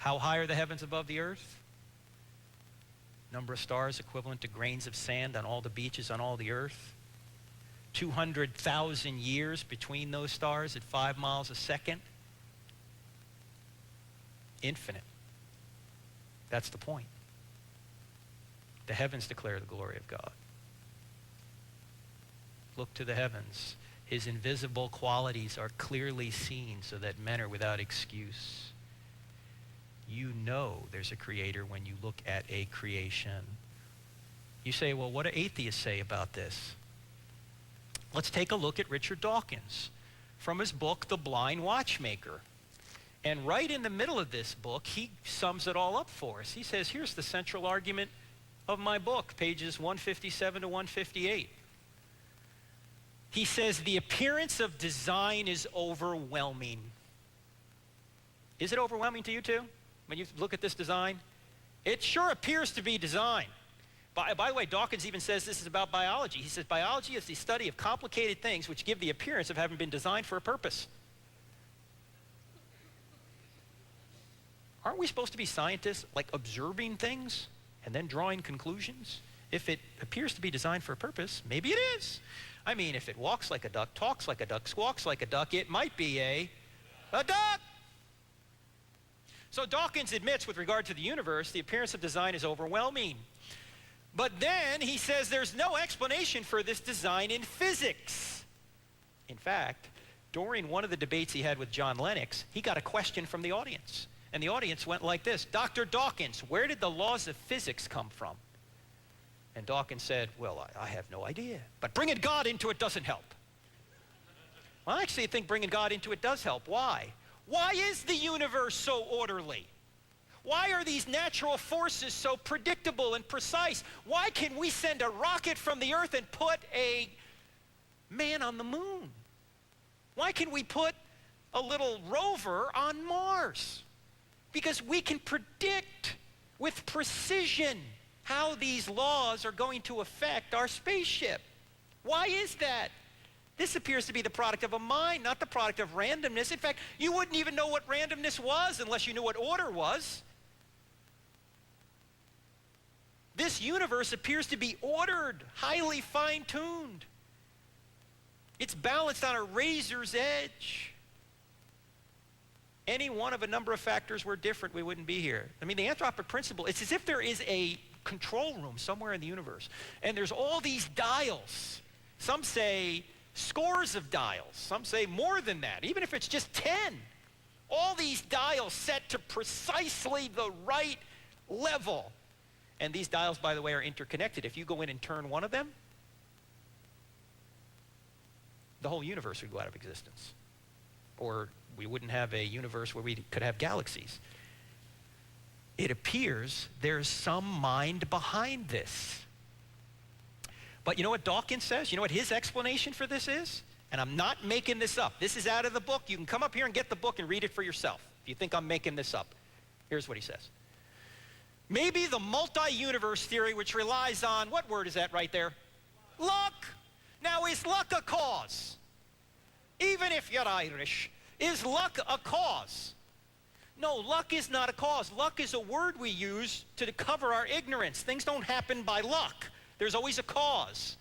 How high are the heavens above the earth? Number of stars equivalent to grains of sand on all the beaches on all the earth. 200,000 years between those stars at 5 miles a second. Infinite. That's the point. The heavens declare the glory of God. Look to the heavens. His invisible qualities are clearly seen so that men are without excuse. You know there's a creator when you look at a creation. You say, well, what do atheists say about this? Let's take a look at Richard Dawkins from his book, The Blind Watchmaker. And right in the middle of this book, he sums it all up for us. He says, here's the central argument of my book, pages 157 to 158. He says, the appearance of design is overwhelming. Is it overwhelming to you too? When you look at this design? It sure appears to be design. By the way, Dawkins even says this is about biology. He says biology is the study of complicated things which give the appearance of having been designed for a purpose. Aren't we supposed to be scientists, like observing things and then drawing conclusions? If it appears to be designed for a purpose, maybe it is. I mean, if it walks like a duck, talks like a duck, squawks like a duck, it might be a duck. So Dawkins admits with regard to the universe, the appearance of design is overwhelming. But then he says there's no explanation for this design in physics. In fact, during one of the debates he had with John Lennox, he got a question from the audience. And the audience went like this: Dr. Dawkins, where did the laws of physics come from? And Dawkins said, well, I have no idea. But bringing God into it doesn't help. Well, I actually think bringing God into it does help. Why? Why is the universe so orderly? Why are these natural forces so predictable and precise? Why can we send a rocket from the earth and put a man on the moon? Why can we put a little rover on Mars? Because we can predict with precision how these laws are going to affect our spaceship. Why is that? This appears to be the product of a mind, not the product of randomness. In fact, you wouldn't even know what randomness was unless you knew what order was. This universe appears to be ordered, highly fine-tuned. It's balanced on a razor's edge. Any one of a number of factors were different, we wouldn't be here. I mean, the anthropic principle, it's as if there is a control room somewhere in the universe, and there's all these dials. Some say scores of dials. Some say more than that, even if it's just 10. All these dials set to precisely the right level. And these dials, by the way, are interconnected. If you go in and turn one of them, the whole universe would go out of existence. Or we wouldn't have a universe where we could have galaxies. It appears there's some mind behind this. But you know what Dawkins says? You know what his explanation for this is? And I'm not making this up. This is out of the book. You can come up here and get the book and read it for yourself if you think I'm making this up. Here's what he says. Maybe the multi-universe theory, which relies on, what word is that right there? Luck. Now, is luck a cause? Even if you're Irish, is luck a cause? No, luck is not a cause. Luck is a word we use to cover our ignorance. Things don't happen by luck. There's always a cause.